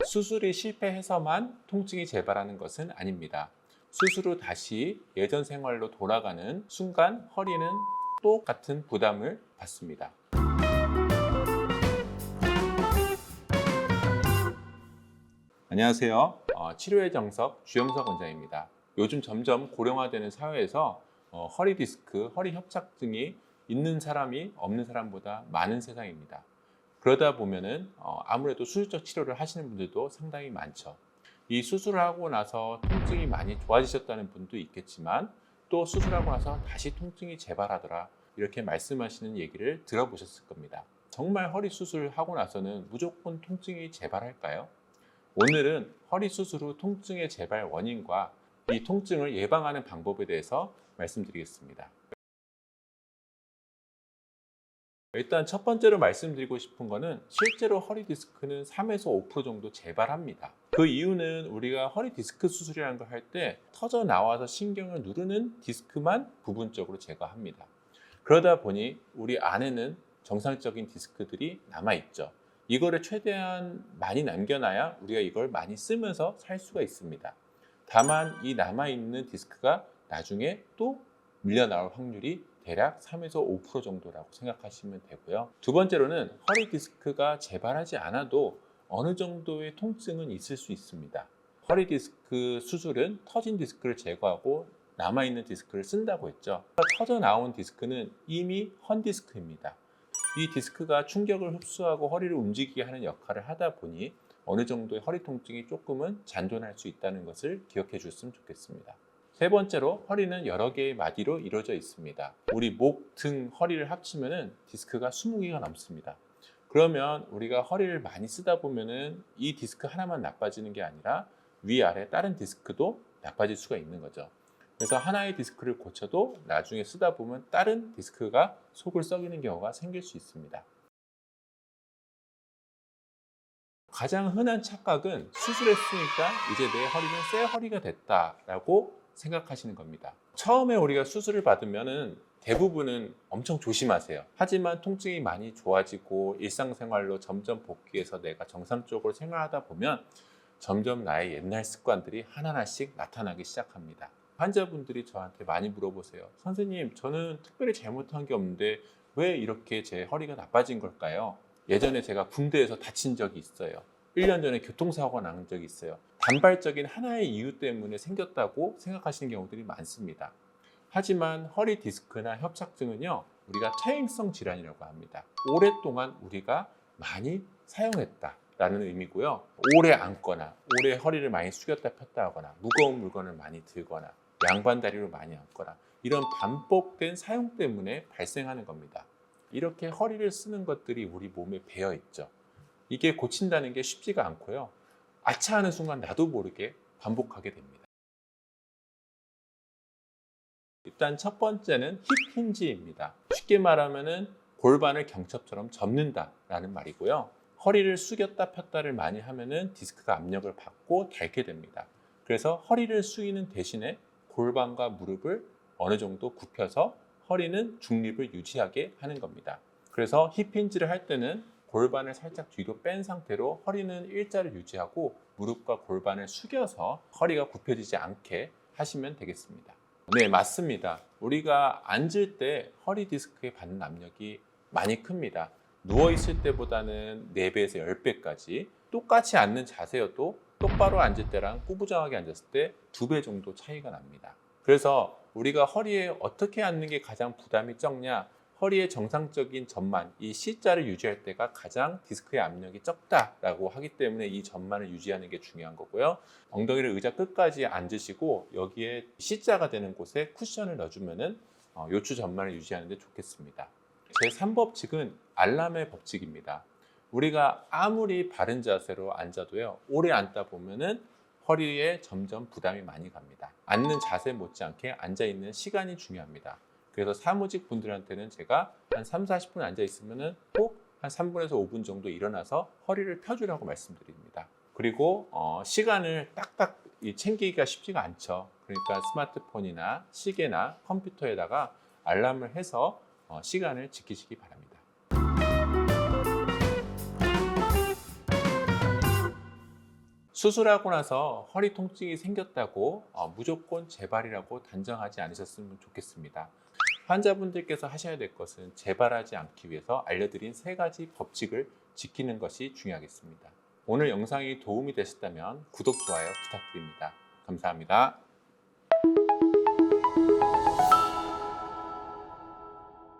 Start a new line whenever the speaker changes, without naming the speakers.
수술이 실패해서만 통증이 재발하는 것은 아닙니다. 수술 후 다시 예전 생활로 돌아가는 순간 허리는 똑같은 부담을 받습니다. 안녕하세요. 치료의 정석 주영석 원장입니다. 요즘 점점 고령화되는 사회에서 허리 디스크, 허리 협착증이 있는 사람이 없는 사람보다 많은 세상입니다. 그러다 보면은 아무래도 수술적 치료를 하시는 분들도 상당히 많죠. 이 수술을 하고 나서 통증이 많이 좋아지셨다는 분도 있겠지만 또 수술하고 나서 다시 통증이 재발하더라 이렇게 말씀하시는 얘기를 들어보셨을 겁니다. 정말 허리 수술하고 나서는 무조건 통증이 재발할까요? 오늘은 허리 수술 후 통증의 재발 원인과 이 통증을 예방하는 방법에 대해서 말씀드리겠습니다. 일단 첫 번째로 말씀드리고 싶은 거는 실제로 허리 디스크는 3에서 5% 정도 재발합니다. 그 이유는 우리가 허리 디스크 수술이라는 걸 할 때 터져 나와서 신경을 누르는 디스크만 부분적으로 제거합니다. 그러다 보니 우리 안에는 정상적인 디스크들이 남아있죠. 이거를 최대한 많이 남겨놔야 우리가 이걸 많이 쓰면서 살 수가 있습니다. 다만 이 남아있는 디스크가 나중에 또 밀려나올 확률이 대략 3에서 5% 정도라고 생각하시면 되고요. 두 번째로는 허리 디스크가 재발하지 않아도 어느 정도의 통증은 있을 수 있습니다. 허리 디스크 수술은 터진 디스크를 제거하고 남아있는 디스크를 쓴다고 했죠. 터져 나온 디스크는 이미 헌 디스크입니다. 이 디스크가 충격을 흡수하고 허리를 움직이게 하는 역할을 하다 보니 어느 정도의 허리 통증이 조금은 잔존할 수 있다는 것을 기억해 주셨으면 좋겠습니다. 세 번째로 허리는 여러 개의 마디로 이루어져 있습니다. 우리 목, 등, 허리를 합치면 디스크가 20개가 넘습니다. 그러면 우리가 허리를 많이 쓰다 보면은 이 디스크 하나만 나빠지는 게 아니라 위아래 다른 디스크도 나빠질 수가 있는 거죠. 그래서 하나의 디스크를 고쳐도 나중에 쓰다 보면 다른 디스크가 속을 썩이는 경우가 생길 수 있습니다. 가장 흔한 착각은 수술했으니까 이제 내 허리는 새 허리가 됐다라고 생각하시는 겁니다. 처음에 우리가 수술을 받으면 대부분은 엄청 조심하세요. 하지만 통증이 많이 좋아지고 일상생활로 점점 복귀해서 내가 정상적으로 생활하다 보면 점점 나의 옛날 습관들이 하나하나씩 나타나기 시작합니다. 환자분들이 저한테 많이 물어보세요. 선생님, 저는 특별히 잘못한 게 없는데 왜 이렇게 제 허리가 나빠진 걸까요? 예전에 제가 군대에서 다친 적이 있어요. 1년 전에 교통사고가 난 적이 있어요. 단발적인 하나의 이유 때문에 생겼다고 생각하시는 경우들이 많습니다. 하지만 허리 디스크나 협착증은요, 우리가 퇴행성 질환이라고 합니다. 오랫동안 우리가 많이 사용했다라는 의미고요. 오래 앉거나, 오래 허리를 많이 숙였다 폈다 하거나, 무거운 물건을 많이 들거나, 양반다리로 많이 앉거나, 이런 반복된 사용 때문에 발생하는 겁니다. 이렇게 허리를 쓰는 것들이 우리 몸에 배어 있죠. 이게 고친다는 게 쉽지가 않고요. 아차 하는 순간 나도 모르게 반복하게 됩니다. 일단 첫 번째는 힙 힌지입니다. 쉽게 말하면 골반을 경첩처럼 접는다라는 말이고요. 허리를 숙였다 폈다를 많이 하면 디스크가 압력을 받고 닳게 됩니다. 그래서 허리를 숙이는 대신에 골반과 무릎을 어느 정도 굽혀서 허리는 중립을 유지하게 하는 겁니다. 그래서 힙 힌지를 할 때는 골반을 살짝 뒤로 뺀 상태로 허리는 일자를 유지하고 무릎과 골반을 숙여서 허리가 굽혀지지 않게 하시면 되겠습니다. 네, 맞습니다. 우리가 앉을 때 허리 디스크에 받는 압력이 많이 큽니다. 누워있을 때보다는 4배에서 10배까지, 똑같이 앉는 자세여도 똑바로 앉을 때랑 꾸부정하게 앉았을 때 2배 정도 차이가 납니다. 그래서 우리가 허리에 어떻게 앉는 게 가장 부담이 적냐, 허리의 정상적인 전만, 이 C자를 유지할 때가 가장 디스크의 압력이 적다라고 하기 때문에 이 전만을 유지하는 게 중요한 거고요. 엉덩이를 의자 끝까지 앉으시고 여기에 C자가 되는 곳에 쿠션을 넣어주면 요추 전만을 유지하는 데 좋겠습니다. 제3법칙은 알람의 법칙입니다. 우리가 아무리 바른 자세로 앉아도요, 오래 앉다 보면은 허리에 점점 부담이 많이 갑니다. 앉는 자세 못지않게 앉아있는 시간이 중요합니다. 그래서 사무직 분들한테는 제가 한 3-40분 앉아 있으면 꼭 한 3분에서 5분 정도 일어나서 허리를 펴주라고 말씀드립니다. 그리고 시간을 딱딱 챙기기가 쉽지가 않죠. 그러니까 스마트폰이나 시계나 컴퓨터에다가 알람을 해서 시간을 지키시기 바랍니다. 수술하고 나서 허리 통증이 생겼다고 무조건 재발이라고 단정하지 않으셨으면 좋겠습니다. 환자분들께서 하셔야 될 것은 재발하지 않기 위해서 알려드린 3가지 법칙을 지키는 것이 중요하겠습니다. 오늘 영상이 도움이 되셨다면 구독, 좋아요 부탁드립니다. 감사합니다.